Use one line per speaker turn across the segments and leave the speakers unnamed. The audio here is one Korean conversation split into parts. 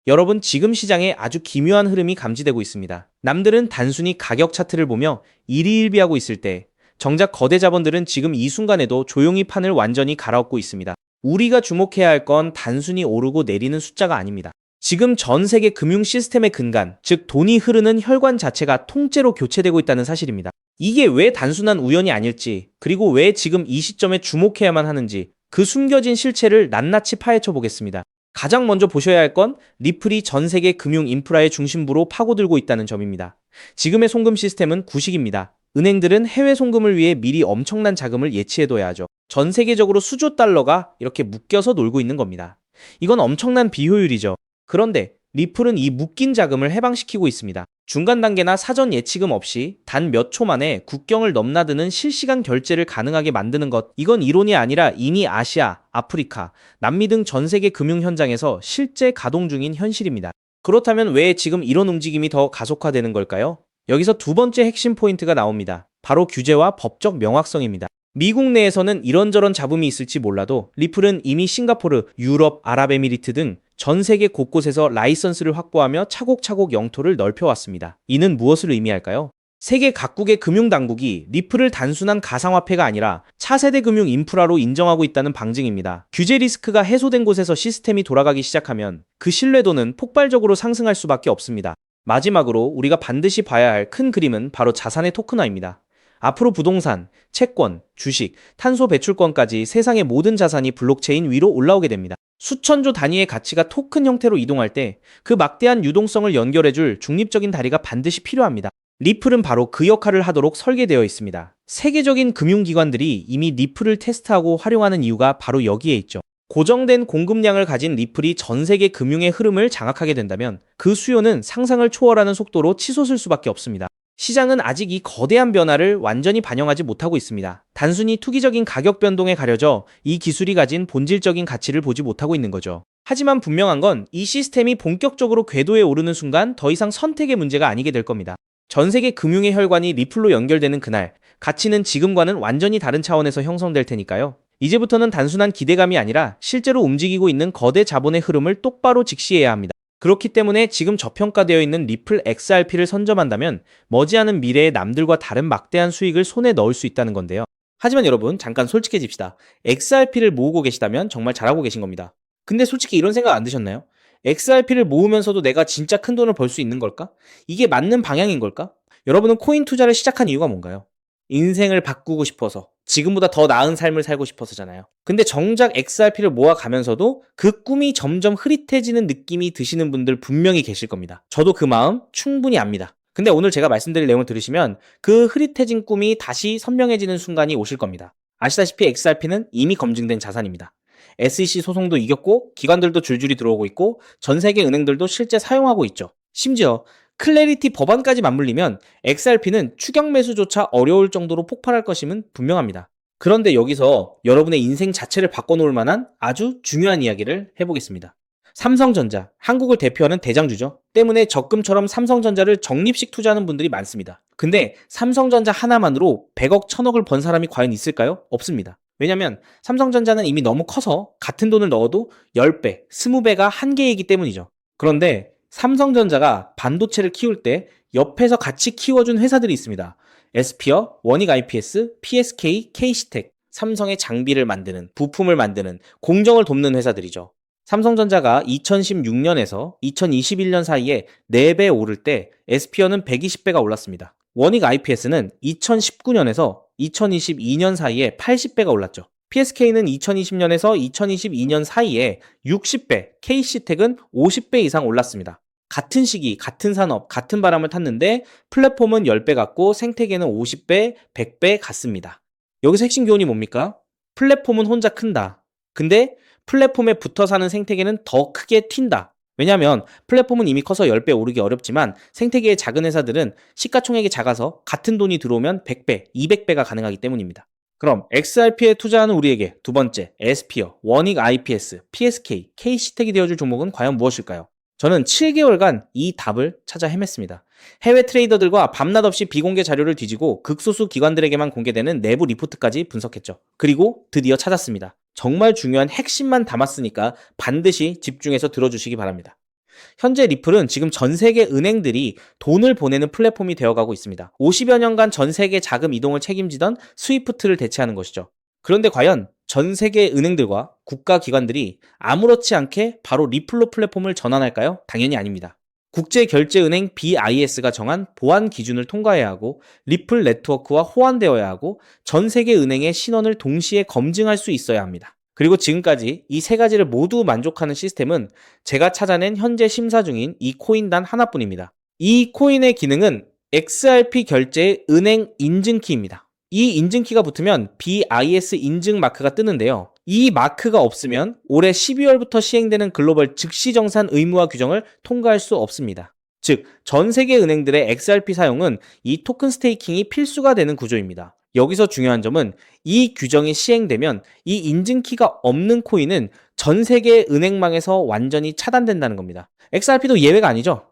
여러분, 지금 시장에 아주 기묘한 흐름이 감지되고 있습니다. 남들은 단순히 가격 차트를 보며 일희일비하고 있을 때 정작 거대 자본들은 지금 이 순간에도 조용히 판을 완전히 갈아엎고 있습니다. 우리가 주목해야 할 건 단순히 오르고 내리는 숫자가 아닙니다. 지금 전 세계 금융 시스템의 근간, 즉 돈이 흐르는 혈관 자체가 통째로 교체되고 있다는 사실입니다. 이게 왜 단순한 우연이 아닐지, 그리고 왜 지금 이 시점에 주목해야만 하는지 그 숨겨진 실체를 낱낱이 파헤쳐 보겠습니다. 가장 먼저 보셔야 할 건 리플이 전 세계 금융 인프라의 중심부로 파고들고 있다는 점입니다. 지금의 송금 시스템은 구식입니다. 은행들은 해외 송금을 위해 미리 엄청난 자금을 예치해둬야 하죠. 전 세계적으로 수조 달러가 이렇게 묶여서 놀고 있는 겁니다. 이건 엄청난 비효율이죠. 그런데 리플은 이 묶인 자금을 해방시키고 있습니다. 중간 단계나 사전 예치금 없이 단 몇 초 만에 국경을 넘나드는 실시간 결제를 가능하게 만드는 것, 이건 이론이 아니라 이미 아시아, 아프리카, 남미 등 전 세계 금융 현장에서 실제 가동 중인 현실입니다. 그렇다면 왜 지금 이런 움직임이 더 가속화되는 걸까요? 여기서 두 번째 핵심 포인트가 나옵니다. 바로 규제와 법적 명확성입니다. 미국 내에서는 이런저런 잡음이 있을지 몰라도 리플은 이미 싱가포르, 유럽, 아랍에미리트 등 전 세계 곳곳에서 라이선스를 확보하며 차곡차곡 영토를 넓혀왔습니다. 이는 무엇을 의미할까요? 세계 각국의 금융당국이 리플을 단순한 가상화폐가 아니라 차세대 금융 인프라로 인정하고 있다는 방증입니다. 규제 리스크가 해소된 곳에서 시스템이 돌아가기 시작하면 그 신뢰도는 폭발적으로 상승할 수밖에 없습니다. 마지막으로 우리가 반드시 봐야 할 큰 그림은 바로 자산의 토큰화입니다. 앞으로 부동산, 채권, 주식, 탄소 배출권까지 세상의 모든 자산이 블록체인 위로 올라오게 됩니다. 수천조 단위의 가치가 토큰 형태로 이동할 때 그 막대한 유동성을 연결해줄 중립적인 다리가 반드시 필요합니다. 리플은 바로 그 역할을 하도록 설계되어 있습니다. 세계적인 금융기관들이 이미 리플을 테스트하고 활용하는 이유가 바로 여기에 있죠. 고정된 공급량을 가진 리플이 전 세계 금융의 흐름을 장악하게 된다면 그 수요는 상상을 초월하는 속도로 치솟을 수밖에 없습니다. 시장은 아직 이 거대한 변화를 완전히 반영하지 못하고 있습니다. 단순히 투기적인 가격 변동에 가려져 이 기술이 가진 본질적인 가치를 보지 못하고 있는 거죠. 하지만 분명한 건 이 시스템이 본격적으로 궤도에 오르는 순간 더 이상 선택의 문제가 아니게 될 겁니다. 전 세계 금융의 혈관이 리플로 연결되는 그날, 가치는 지금과는 완전히 다른 차원에서 형성될 테니까요. 이제부터는 단순한 기대감이 아니라 실제로 움직이고 있는 거대 자본의 흐름을 똑바로 직시해야 합니다. 그렇기 때문에 지금 저평가되어 있는 리플 XRP를 선점한다면 머지않은 미래에 남들과 다른 막대한 수익을 손에 넣을 수 있다는 건데요. 하지만 여러분, 잠깐 솔직해집시다. XRP를 모으고 계시다면 정말 잘하고 계신 겁니다. 근데 솔직히 이런 생각 안 드셨나요? XRP를 모으면서도 내가 진짜 큰 돈을 벌 수 있는 걸까? 이게 맞는 방향인 걸까? 여러분은 코인 투자를 시작한 이유가 뭔가요? 인생을 바꾸고 싶어서, 지금보다 더 나은 삶을 살고 싶어서잖아요. 근데 정작 XRP를 모아가면서도 그 꿈이 점점 흐릿해지는 느낌이 드시는 분들 분명히 계실 겁니다. 저도 그 마음 충분히 압니다. 근데 오늘 제가 말씀드릴 내용을 들으시면 그 흐릿해진 꿈이 다시 선명해지는 순간이 오실 겁니다. 아시다시피 XRP는 이미 검증된 자산입니다. SEC 소송도 이겼고 기관들도 줄줄이 들어오고 있고 전 세계 은행들도 실제 사용하고 있죠. 심지어 클래리티 법안까지 맞물리면 XRP는 추격 매수조차 어려울 정도로 폭발할 것임은 분명합니다. 그런데 여기서 여러분의 인생 자체를 바꿔놓을 만한 아주 중요한 이야기를 해보겠습니다. 삼성전자, 한국을 대표하는 대장주죠. 때문에 적금처럼 삼성전자를 적립식 투자하는 분들이 많습니다. 근데 삼성전자 하나만으로 100억, 1000억을 번 사람이 과연 있을까요? 없습니다. 왜냐면 삼성전자는 이미 너무 커서 같은 돈을 넣어도 10배, 20배가 한계이기 때문이죠. 그런데 삼성전자가 반도체를 키울 때 옆에서 같이 키워준 회사들이 있습니다. 에스피어, 원익 IPS, PSK, KC텍, 삼성의 장비를 만드는, 부품을 만드는, 공정을 돕는 회사들이죠. 삼성전자가 2016년에서 2021년 사이에 4배 오를 때 에스피어는 120배가 올랐습니다. 원익 IPS는 2019년에서 2022년 사이에 80배가 올랐죠. PSK는 2020년에서 2022년 사이에 60배, KC텍은 50배 이상 올랐습니다. 같은 시기, 같은 산업, 같은 바람을 탔는데 플랫폼은 10배 같고 생태계는 50배, 100배 같습니다. 여기서 핵심 교훈이 뭡니까? 플랫폼은 혼자 큰다. 근데 플랫폼에 붙어 사는 생태계는 더 크게 튄다. 왜냐하면 플랫폼은 이미 커서 10배 오르기 어렵지만 생태계의 작은 회사들은 시가총액이 작아서 같은 돈이 들어오면 100배, 200배가 가능하기 때문입니다. 그럼 XRP에 투자하는 우리에게 두 번째, 에스피어, 원익 IPS, PSK, KC텍이 되어줄 종목은 과연 무엇일까요? 저는 7개월간 이 답을 찾아 헤맸습니다. 해외 트레이더들과 밤낮 없이 비공개 자료를 뒤지고 극소수 기관들에게만 공개되는 내부 리포트까지 분석했죠. 그리고 드디어 찾았습니다. 정말 중요한 핵심만 담았으니까 반드시 집중해서 들어주시기 바랍니다. 현재 리플은 지금 전 세계 은행들이 돈을 보내는 플랫폼이 되어가고 있습니다. 50여 년간 전 세계 자금 이동을 책임지던 스위프트를 대체하는 것이죠. 그런데 과연 전 세계 은행들과 국가기관들이 아무렇지 않게 바로 리플로 플랫폼을 전환할까요? 당연히 아닙니다. 국제결제은행 BIS가 정한 보안 기준을 통과해야 하고 리플 네트워크와 호환되어야 하고 전 세계 은행의 신원을 동시에 검증할 수 있어야 합니다. 그리고 지금까지 이 세 가지를 모두 만족하는 시스템은 제가 찾아낸 현재 심사 중인 이 코인 단 하나뿐입니다. 이 코인의 기능은 XRP 결제의 은행 인증키입니다. 이 인증키가 붙으면 BIS 인증 마크가 뜨는데요. 이 마크가 없으면 올해 12월부터 시행되는 글로벌 즉시정산 의무화 규정을 통과할 수 없습니다. 즉, 전 세계 은행들의 XRP 사용은 이 토큰 스테이킹이 필수가 되는 구조입니다. 여기서 중요한 점은 이 규정이 시행되면 이 인증키가 없는 코인은 전 세계 은행망에서 완전히 차단된다는 겁니다. XRP도 예외가 아니죠.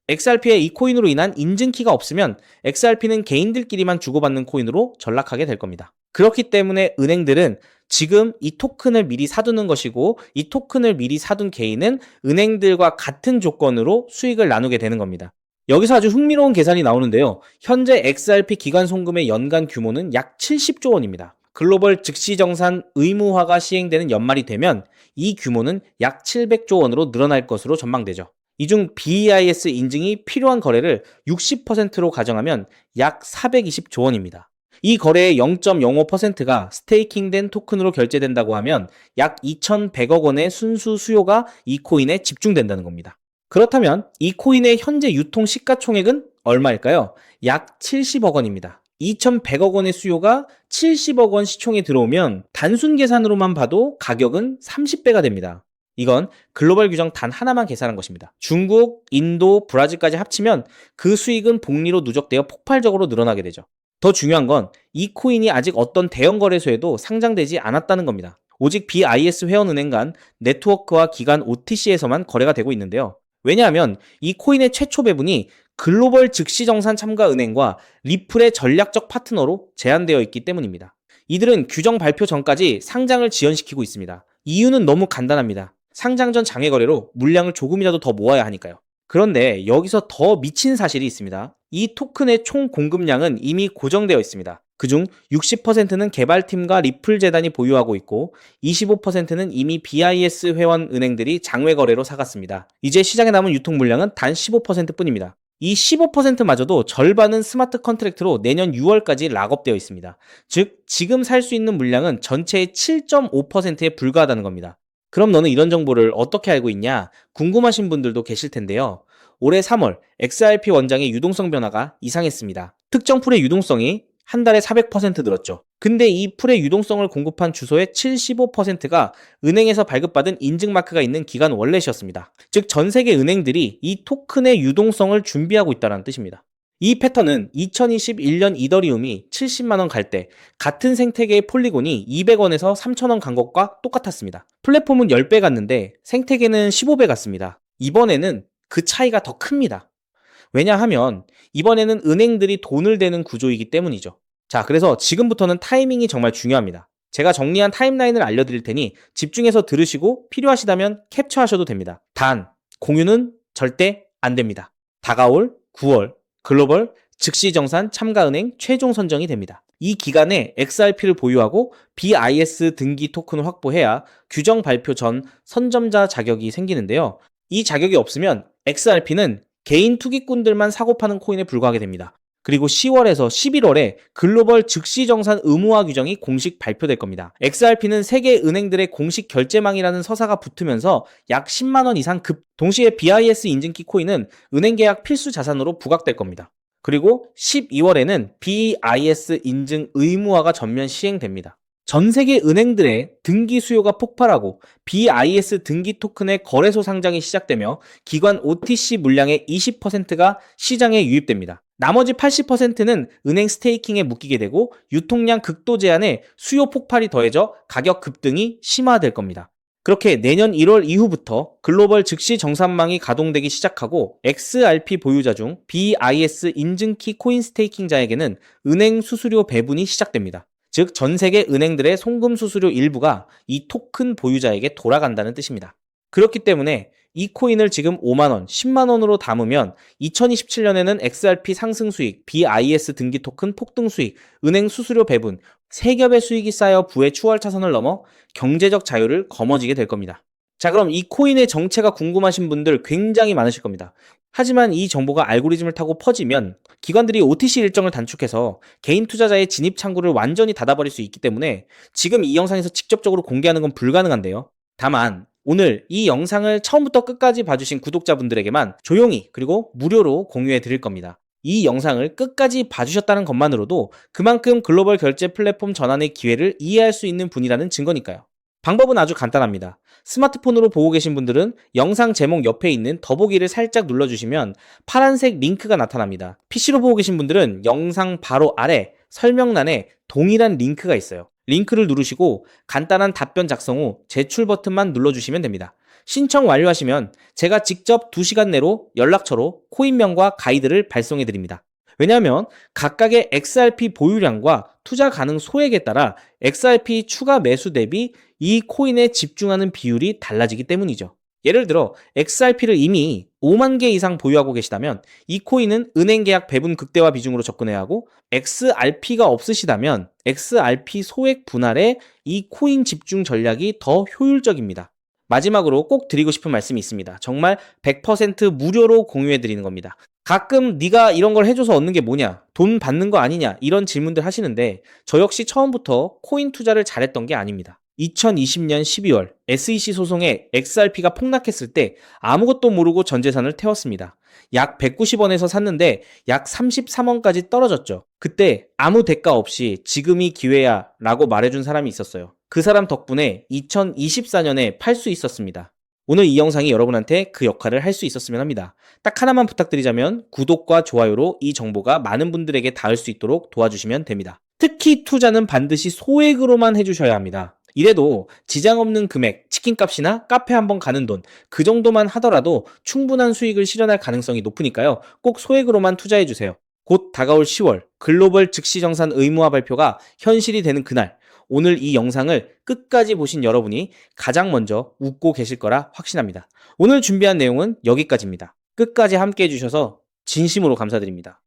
XRP의 이 코인으로 인한 인증키가 없으면 XRP는 개인들끼리만 주고받는 코인으로 전락하게 될 겁니다. 그렇기 때문에 은행들은 지금 이 토큰을 미리 사두는 것이고 이 토큰을 미리 사둔 개인은 은행들과 같은 조건으로 수익을 나누게 되는 겁니다. 여기서 아주 흥미로운 계산이 나오는데요. 현재 XRP 기관 송금의 연간 규모는 약 70조 원입니다. 글로벌 즉시정산 의무화가 시행되는 연말이 되면 이 규모는 약 700조 원으로 늘어날 것으로 전망되죠. 이 중 BIS 인증이 필요한 거래를 60%로 가정하면 약 420조 원입니다. 이 거래의 0.05%가 스테이킹된 토큰으로 결제된다고 하면 약 2,100억 원의 순수 수요가 이 코인에 집중된다는 겁니다. 그렇다면 이 코인의 현재 유통 시가총액은 얼마일까요? 약 70억 원입니다. 2,100억 원의 수요가 70억 원 시총에 들어오면 단순 계산으로만 봐도 가격은 30배가 됩니다. 이건 글로벌 규정 단 하나만 계산한 것입니다. 중국, 인도, 브라질까지 합치면 그 수익은 복리로 누적되어 폭발적으로 늘어나게 되죠. 더 중요한 건 이 코인이 아직 어떤 대형 거래소에도 상장되지 않았다는 겁니다. 오직 BIS 회원은행 간 네트워크와 기관 OTC에서만 거래가 되고 있는데요. 왜냐하면 이 코인의 최초 배분이 글로벌 즉시정산 참가 은행과 리플의 전략적 파트너로 제한되어 있기 때문입니다. 이들은 규정 발표 전까지 상장을 지연시키고 있습니다. 이유는 너무 간단합니다. 상장 전 장외 거래로 물량을 조금이라도 더 모아야 하니까요. 그런데 여기서 더 미친 사실이 있습니다. 이 토큰의 총 공급량은 이미 고정되어 있습니다. 그중 60%는 개발팀과 리플 재단이 보유하고 있고 25%는 이미 BIS 회원 은행들이 장외 거래로 사갔습니다. 이제 시장에 남은 유통 물량은 단 15%뿐입니다. 이 15%마저도 절반은 스마트 컨트랙트로 내년 6월까지 락업되어 있습니다. 즉, 지금 살 수 있는 물량은 전체의 7.5%에 불과하다는 겁니다. 그럼 너는 이런 정보를 어떻게 알고 있냐? 궁금하신 분들도 계실 텐데요. 올해 3월 XRP 원장의 유동성 변화가 이상했습니다. 특정 풀의 유동성이 한 달에 400% 늘었죠. 근데 이 풀의 유동성을 공급한 주소의 75%가 은행에서 발급받은 인증마크가 있는 기관 월렛이었습니다. 즉, 전 세계 은행들이 이 토큰의 유동성을 준비하고 있다는 뜻입니다. 이 패턴은 2021년 이더리움이 70만원 갈 때 같은 생태계의 폴리곤이 200원에서 3,000원 간 것과 똑같았습니다. 플랫폼은 10배 갔는데 생태계는 15배 갔습니다. 이번에는 그 차이가 더 큽니다. 왜냐하면 이번에는 은행들이 돈을 대는 구조이기 때문이죠. 자, 그래서 지금부터는 타이밍이 정말 중요합니다. 제가 정리한 타임라인을 알려드릴 테니 집중해서 들으시고 필요하시다면 캡처하셔도 됩니다. 단, 공유는 절대 안 됩니다. 다가올 9월 글로벌 즉시정산 참가은행 최종 선정이 됩니다. 이 기간에 XRP를 보유하고 BIS 등기 토큰을 확보해야 규정 발표 전 선점자 자격이 생기는데요. 이 자격이 없으면 XRP는 개인 투기꾼들만 사고 파는 코인에 불과하게 됩니다. 그리고 10월에서 11월에 글로벌 즉시정산 의무화 규정이 공식 발표될 겁니다. XRP는 세계 은행들의 공식 결제망이라는 서사가 붙으면서 약 10만 원 이상 동시에 BIS 인증키 코인은 은행 계약 필수 자산으로 부각될 겁니다. 그리고 12월에는 BIS 인증 의무화가 전면 시행됩니다. 전 세계 은행들의 등기 수요가 폭발하고 BIS 등기 토큰의 거래소 상장이 시작되며 기관 OTC 물량의 20%가 시장에 유입됩니다. 나머지 80%는 은행 스테이킹에 묶이게 되고 유통량 극도 제한에 수요 폭발이 더해져 가격 급등이 심화될 겁니다. 그렇게 내년 1월 이후부터 글로벌 즉시 정산망이 가동되기 시작하고 XRP 보유자 중 BIS 인증키 코인 스테이킹자에게는 은행 수수료 배분이 시작됩니다. 즉, 전 세계 은행들의 송금 수수료 일부가 이 토큰 보유자에게 돌아간다는 뜻입니다. 그렇기 때문에 이 코인을 지금 5만원, 10만원으로 담으면 2027년에는 XRP 상승 수익, BIS 등기 토큰 폭등 수익, 은행 수수료 배분, 세 겹의 수익이 쌓여 부의 추월 차선을 넘어 경제적 자유를 거머쥐게 될 겁니다. 자, 그럼 이 코인의 정체가 궁금하신 분들 굉장히 많으실 겁니다. 하지만 이 정보가 알고리즘을 타고 퍼지면 기관들이 OTC 일정을 단축해서 개인 투자자의 진입 창구를 완전히 닫아버릴 수 있기 때문에 지금 이 영상에서 직접적으로 공개하는 건 불가능한데요. 다만 오늘 이 영상을 처음부터 끝까지 봐주신 구독자분들에게만 조용히 그리고 무료로 공유해 드릴 겁니다. 이 영상을 끝까지 봐주셨다는 것만으로도 그만큼 글로벌 결제 플랫폼 전환의 기회를 이해할 수 있는 분이라는 증거니까요. 방법은 아주 간단합니다. 스마트폰으로 보고 계신 분들은 영상 제목 옆에 있는 더보기를 살짝 눌러주시면 파란색 링크가 나타납니다. PC로 보고 계신 분들은 영상 바로 아래 설명란에 동일한 링크가 있어요. 링크를 누르시고 간단한 답변 작성 후 제출 버튼만 눌러주시면 됩니다. 신청 완료하시면 제가 직접 2시간 내로 연락처로 코인명과 가이드를 발송해 드립니다. 왜냐하면 각각의 XRP 보유량과 투자 가능 소액에 따라 XRP 추가 매수 대비 이 코인에 집중하는 비율이 달라지기 때문이죠. 예를 들어 XRP를 이미 5만 개 이상 보유하고 계시다면 이 코인은 은행 계약 배분 극대화 비중으로 접근해야 하고, XRP가 없으시다면 XRP 소액 분할에 이 코인 집중 전략이 더 효율적입니다. 마지막으로 꼭 드리고 싶은 말씀이 있습니다. 정말 100% 무료로 공유해 드리는 겁니다. 가끔 네가 이런 걸 해줘서 얻는 게 뭐냐, 돈 받는 거 아니냐, 이런 질문들 하시는데 저 역시 처음부터 코인 투자를 잘했던 게 아닙니다. 2020년 12월 SEC 소송에 XRP가 폭락했을 때 아무것도 모르고 전 재산을 태웠습니다. 약 190원에서 샀는데 약 33원까지 떨어졌죠. 그때 아무 대가 없이 지금이 기회야 라고 말해준 사람이 있었어요. 그 사람 덕분에 2024년에 팔 수 있었습니다. 오늘 이 영상이 여러분한테 그 역할을 할 수 있었으면 합니다. 딱 하나만 부탁드리자면 구독과 좋아요로 이 정보가 많은 분들에게 닿을 수 있도록 도와주시면 됩니다. 특히 투자는 반드시 소액으로만 해주셔야 합니다. 이래도 지장 없는 금액, 치킨값이나 카페 한번 가는 돈, 그 정도만 하더라도 충분한 수익을 실현할 가능성이 높으니까요. 꼭 소액으로만 투자해주세요. 곧 다가올 10월 글로벌 즉시정산 의무화 발표가 현실이 되는 그날, 오늘 이 영상을 끝까지 보신 여러분이 가장 먼저 웃고 계실 거라 확신합니다. 오늘 준비한 내용은 여기까지입니다. 끝까지 함께 해주셔서 진심으로 감사드립니다.